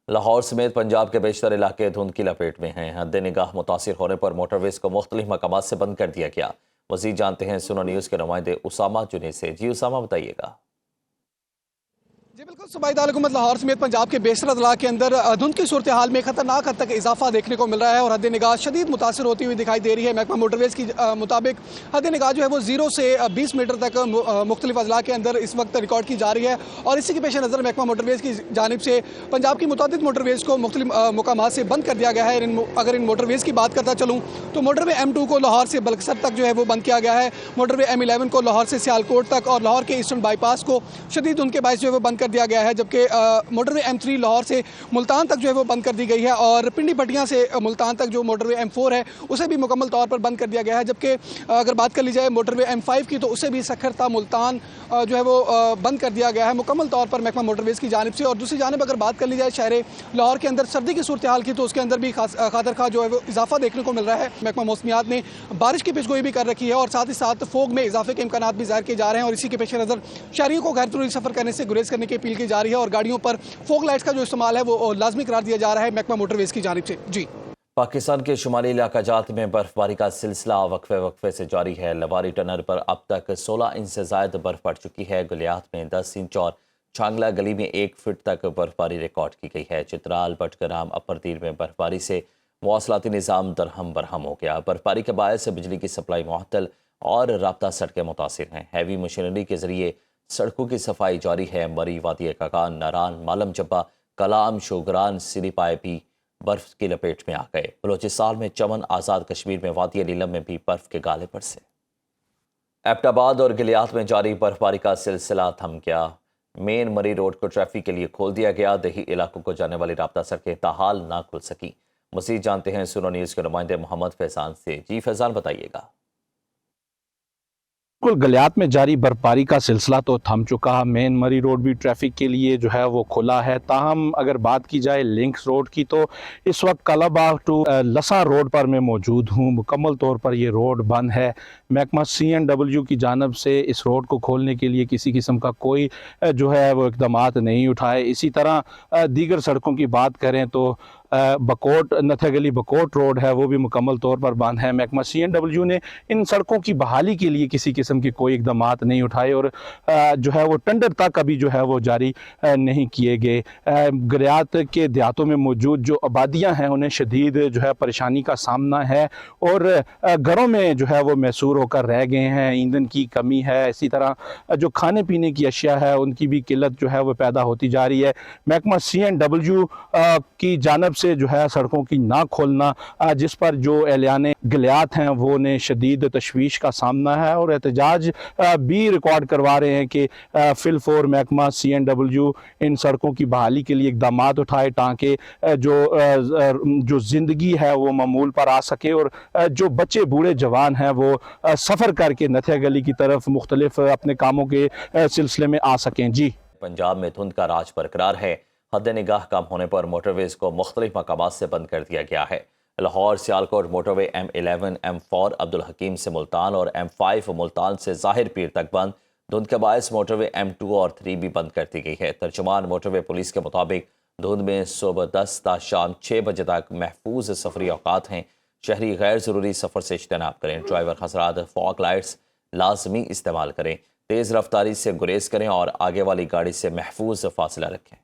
لاہور سمیت پنجاب کے بیشتر علاقے دھند کی لپیٹ میں ہیں۔ حد نگاہ متاثر ہونے پر موٹر ویز کو مختلف مقامات سے بند کر دیا گیا۔ مزید جانتے ہیں سنو نیوز کے نمائندے اسامہ جنید سے۔ جی اسامہ، بتائیے گا۔ جی بالکل، صوبائی دارالحکومت لاہور سمیت پنجاب کے بیشتر اضلاع کے اندر دھند کی صورتحال میں خطرناک حد تک اضافہ دیکھنے کو مل رہا ہے اور حد نگاہ شدید متاثر ہوتی ہوئی دکھائی دے رہی ہے۔ محکمہ موٹر ویز کی مطابق حد نگاہ جو ہے وہ 0 سے 20 میٹر تک مختلف اضلاع کے اندر اس وقت ریکارڈ کی جا رہی ہے، اور اسی کے پیش نظر محکمہ موٹر ویز کی جانب سے پنجاب کی متعدد موٹر ویز کو مختلف مقامات سے بند کر دیا گیا ہے۔ اگر ان موٹر ویز کی بات کرتا چلوں تو موٹر وے M2 کو لاہور سے بلکسر تک جو ہے وہ بند کیا گیا ہے، موٹر وے M11 کو لاہور سے سیالکوٹ تک اور لاہور کے ایسٹرن بائی پاس کو شدید دھند کے باعث جو ہے وہ بند کر دیا گیا ہے، جبکہ موٹر وے M3 لاہور سے ملتان تک جو ہے وہ بند کر دی گئی ہے، اور پنڈی پٹیاں سے ملتان تک جو موٹر وے M4 ہے اسے بھی مکمل طور پر بند کر دیا گیا ہے۔ جبکہ اگر بات کر لی جائے موٹر وے M5 کی تو اسے بھی سکھر تا ملتان جو ہے وہ بند کر دیا گیا ہے مکمل طور پر محکمہ موٹر ویز کی جانب سے۔ اور دوسری جانب اگر بات کر لی جائے شہر لاہور کے اندر سردی کی صورتحال کی تو اس کے اندر بھی خاطر خواہ جو ہے وہ اضافہ دیکھنے کو مل رہا ہے۔ محکمہ موسمیات نے بارش کی پیشگوئی بھی کر رکھی ہے اور ساتھ ہی ساتھ فوگ میں اضافے کے امکانات بھی ظاہر کیے جا رہے ہیں، اور اسی کے پیش نظر شہریوں کو غیر ضروری سفر کرنے سے گریز کرنے کی اپیل کی جا رہی ہے اور گاڑیوں پر فوگ لائٹس کا جو استعمال ہے وہ لازمی قرار دیا جا رہا ہے محکمہ موٹر ویز کی جانب سے۔ جی پاکستان کے شمالی علاقہ جات میں برف باری کا سلسلہ وقفے سے جاری ہے۔ لواری ٹنل پر اب تک 16 انچ سے زائد برف پڑ چکی ہے۔ گلیات میں 10 انچ اور چھانگلہ گلی میں 1 فٹ تک برف باری ریکارڈ کی گئی ہے۔ چترال، بٹگرام، اپر دیر میں برف باری سے مواصلاتی نظام درہم برہم ہو گیا۔ برف باری کے باعث بجلی کی سپلائی معطل اور رابطہ سڑکیں متاثر ہیں۔ ہیوی مشینری کے ذریعے سڑکوں کی صفائی جاری ہے۔ مری، وادی کاکان، ناران، مالم جبہ، کلام، شوگران، سری پائے بھی برف کی لپیٹ میں آ گئے۔ بلوچستان میں چمن، آزاد کشمیر میں وادی نیلم میں بھی برف کے گالے برسے۔ ایبٹ آباد اور گلیات میں جاری برف باری کا سلسلہ تھم گیا۔ مین مری روڈ کو ٹریفک کے لیے کھول دیا گیا۔ دیہی علاقوں کو جانے والی رابطہ سڑکیں تاحال نہ کھل سکی۔ مزید جانتے ہیں سنو نیوز کے نمائندے محمد فیضان سے۔ جی فیضان، بتائیے گا۔ گلیات میں جاری برفباری کا سلسلہ تو تھم چکا۔ مین مری روڈ بھی ٹریفک کے لیے جو ہے وہ کھلا ہے، تاہم اگر بات کی جائے لنکس روڈ کی تو اس وقت کلاباغ ٹو لسا روڈ پر میں موجود ہوں۔ مکمل طور پر یہ روڈ بند ہے۔ محکمہ CNW کی جانب سے اس روڈ کو کھولنے کے لیے کسی قسم کا کوئی جو ہے وہ اقدامات نہیں اٹھائے۔ اسی طرح دیگر سڑکوں کی بات کریں تو بکوٹ نتھا گلی بکوٹ روڈ ہے وہ بھی مکمل طور پر بند ہے۔ محکمہ CNW نے ان سڑکوں کی بحالی کے لیے کسی قسم کی کوئی اقدامات نہیں اٹھائے اور جو ہے وہ ٹینڈر تک ابھی جو ہے وہ جاری نہیں کیے گئے۔ گلیات کے دیہاتوں میں موجود جو آبادیاں ہیں انہیں شدید جو ہے پریشانی کا سامنا ہے اور گھروں میں جو ہے وہ محصور ہو کر رہ گئے ہیں۔ ایندھن کی کمی ہے، اسی طرح جو کھانے پینے کی اشیاء ہے ان کی بھی قلت جو ہے وہ پیدا ہوتی جا رہی ہے۔ محکمہ CNW کی جانب سے جو ہے سڑکوں کی نہ کھولنا، جس پر جو اہلیان گلیات ہیں وہ نے شدید تشویش کا سامنا ہے اور احتجاج بھی ریکارڈ کروا رہے ہیں کہ فی الفور محکمہ CNW ان سڑکوں کی بحالی کے لیے اقدامات اٹھائے تاکہ جو زندگی ہے وہ معمول پر آ سکے اور جو بچے بوڑھے جوان ہیں وہ سفر کر کے نتھیا گلی کی طرف مختلف اپنے کاموں کے سلسلے میں آ سکیں۔ جی پنجاب میں دھند کا راج برقرار ہے۔ حد نگاہ کم ہونے پر موٹر ویز کو مختلف مقامات سے بند کر دیا گیا ہے۔ لاہور سیالکوٹ موٹر وے M11، M4 عبدالحکیم سے ملتان اور M5 ملتان سے ظاہر پیر تک بند۔ دھند کے باعث موٹر وے M2 اور 3 بھی بند کر دی گئی ہے۔ ترجمان موٹر وے پولیس کے مطابق دھند میں صبح 10 تا شام 6 بجے تک محفوظ سفری اوقات ہیں۔ شہری غیر ضروری سفر سے اجتناب کریں۔ ڈرائیور حضرات فوگ لائٹس لازمی استعمال کریں، تیز رفتاری سے گریز کریں اور آگے والی گاڑی سے محفوظ فاصلہ رکھیں۔